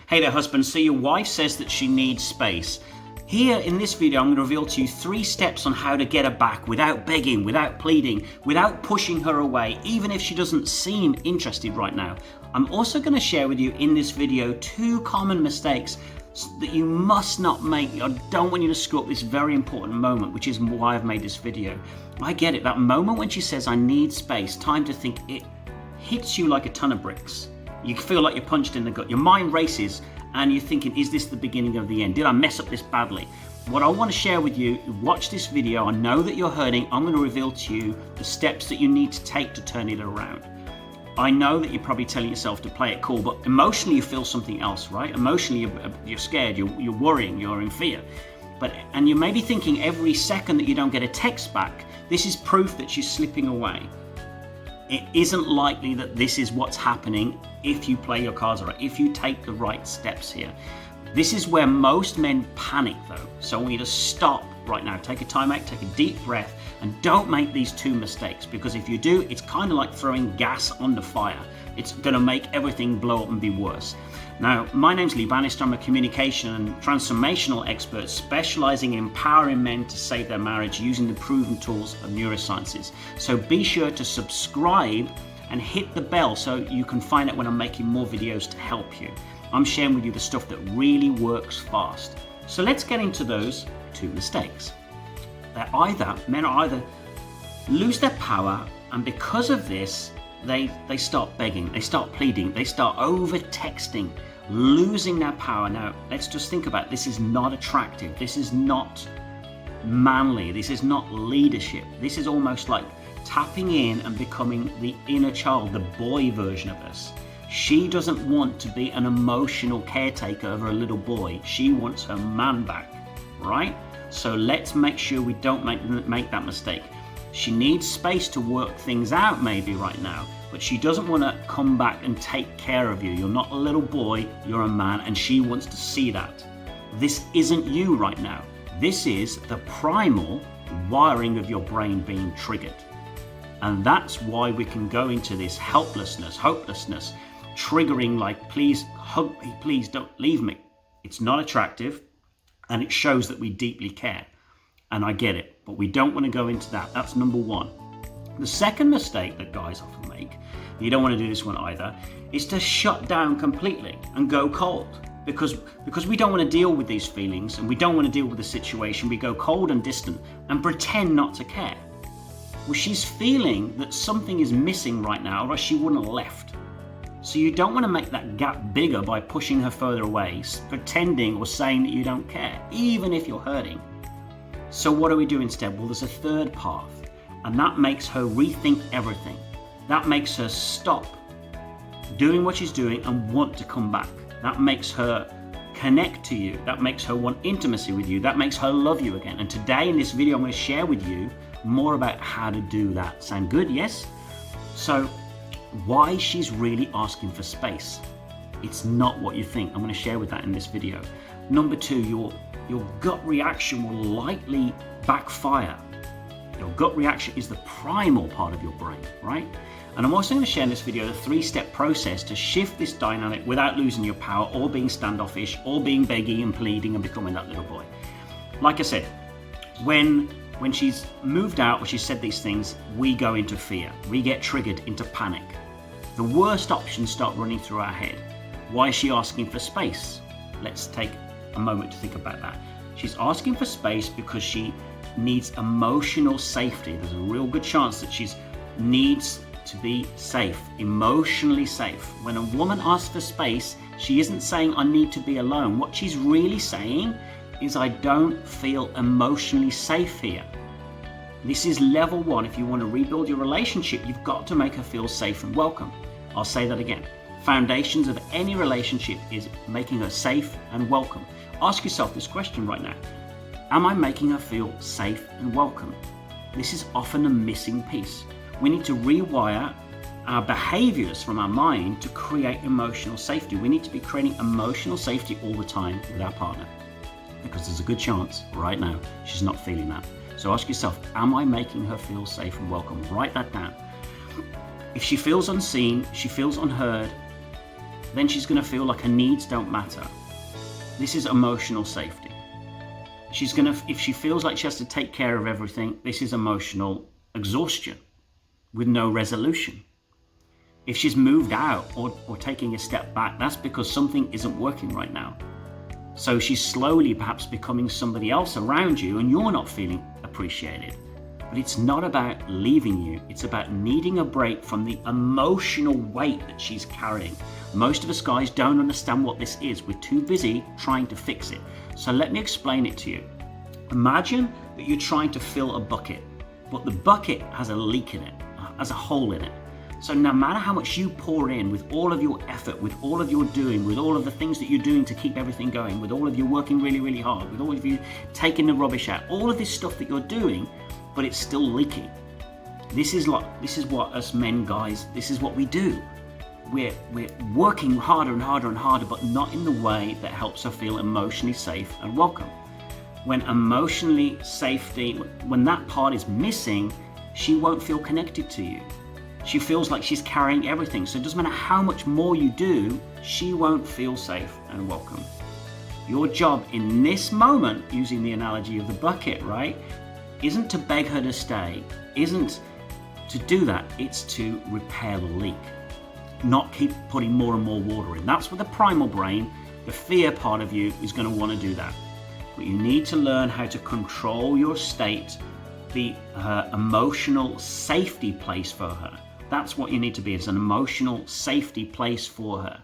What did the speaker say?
Hey there, husband. So your wife says that she needs space. Here in this video, I'm going to reveal to you 3 steps on how to get her back without begging, without pleading, without pushing her away, even if she doesn't seem interested right now. I'm also going to share with you in this video 2 common mistakes that you must not make. I don't want you to screw up this very important moment, which is why I've made this video. I get it. That moment when she says, I need space, time to think, it hits you like a ton of bricks. You feel like you're punched in the gut. Your mind races and you're thinking, is this the beginning of the end? Did I mess up this badly? What I want to share with you, watch this video. I know that you're hurting. I'm going to reveal to you the steps that you need to take to turn it around. I know that you're probably telling yourself to play it cool, but emotionally you feel something else, right? Emotionally you're scared, you're worrying, you're in fear. And you may be thinking every second that you don't get a text back, this is proof that she's slipping away. It isn't likely that this is what's happening if you play your cards right, if you take the right steps here. This is where most men panic though. So I want you to stop right now, take a time out, take a deep breath, and don't make these 2 mistakes, because if you do, it's kind of like throwing gas on the fire. It's gonna make everything blow up and be worse. Now, my name's Lee Bannister. I'm a communication and transformational expert specializing in empowering men to save their marriage using the proven tools of neurosciences. So be sure to subscribe and hit the bell so you can find out when I'm making more videos to help you. I'm sharing with you the stuff that really works fast. So let's get into those 2 mistakes. Men either lose their power, and because of this, they start begging, they start pleading, they start over texting, losing their power. Now, let's just think about it. This is not attractive. This is not manly. This is not leadership. This is almost like tapping in and becoming the inner child, the boy version of us. She doesn't want to be an emotional caretaker of her little boy. She wants her man back, right? So let's make sure we don't make that mistake. She needs space to work things out maybe right now, but she doesn't want to come back and take care of you. You're not a little boy, you're a man, and she wants to see that. This isn't you right now. This is the primal wiring of your brain being triggered. And that's why we can go into this helplessness, hopelessness, triggering like, please hug me, please don't leave me. It's not attractive, and it shows that we deeply care. And I get it, but we don't want to go into that. That's number 1. The second mistake that guys often make, you don't want to do this one either, is to shut down completely and go cold. Because we don't want to deal with these feelings and we don't want to deal with the situation, we go cold and distant and pretend not to care. Well, she's feeling that something is missing right now, or she wouldn't have left. So you don't want to make that gap bigger by pushing her further away, pretending or saying that you don't care, even if you're hurting. So what do we do instead? Well, there's a third path, and that makes her rethink everything. That makes her stop doing what she's doing and want to come back. That makes her connect to you. That makes her want intimacy with you. That makes her love you again. And today in this video, I'm going to share with you more about how to do that. Sound good? Yes? So why she's really asking for space. It's not what you think. I'm going to share with that in this video. Number 2, your gut reaction will likely backfire. Your gut reaction is the primal part of your brain, right? And I'm also going to share in this video the 3-step process to shift this dynamic without losing your power or being standoffish or being begging and pleading and becoming that little boy. Like I said, when she's moved out or she said these things, we go into fear. We get triggered into panic. The worst options start running through our head. Why is she asking for space? Let's take a moment to think about that. She's asking for space because she needs emotional safety. There's a real good chance that she needs to be safe, emotionally safe. When a woman asks for space, she isn't saying, I need to be alone. What she's really saying is, I don't feel emotionally safe here. This is level 1. If you want to rebuild your relationship, you've got to make her feel safe and welcome. I'll say that again. Foundations of any relationship is making her safe and welcome. Ask yourself this question right now. Am I making her feel safe and welcome? This is often a missing piece. We need to rewire our behaviors from our mind to create emotional safety. We need to be creating emotional safety all the time with our partner, because there's a good chance right now she's not feeling that. So ask yourself, am I making her feel safe and welcome? Write that down. If she feels unseen, she feels unheard, then she's going to feel like her needs don't matter. This is emotional safety. If she feels like she has to take care of everything, this is emotional exhaustion with no resolution. If she's moved out or taking a step back, that's because something isn't working right now. So she's slowly perhaps becoming somebody else around you and you're not feeling appreciated. But it's not about leaving you, it's about needing a break from the emotional weight that she's carrying. Most of us guys don't understand what this is. We're too busy trying to fix it. So let me explain it to you. Imagine that you're trying to fill a bucket, but the bucket has a leak in it, has a hole in it. So no matter how much you pour in with all of your effort, with all of your doing, with all of the things that you're doing to keep everything going, with all of you working really, really hard, with all of you taking the rubbish out, all of this stuff that you're doing, but it's still leaking. This is what us men, guys, this is what we do. We're working harder and harder and harder, but not in the way that helps her feel emotionally safe and welcome. When emotionally safety, when that part is missing, she won't feel connected to you. She feels like she's carrying everything. So it doesn't matter how much more you do, she won't feel safe and welcome. Your job in this moment, using the analogy of the bucket, right, isn't to beg her to stay, isn't to do that, it's to repair the leak, not keep putting more and more water in. That's what the primal brain, the fear part of you, is going to want to do that. But you need to learn how to control your state, be her emotional safety place for her. That's what you need to be, is an emotional safety place for her.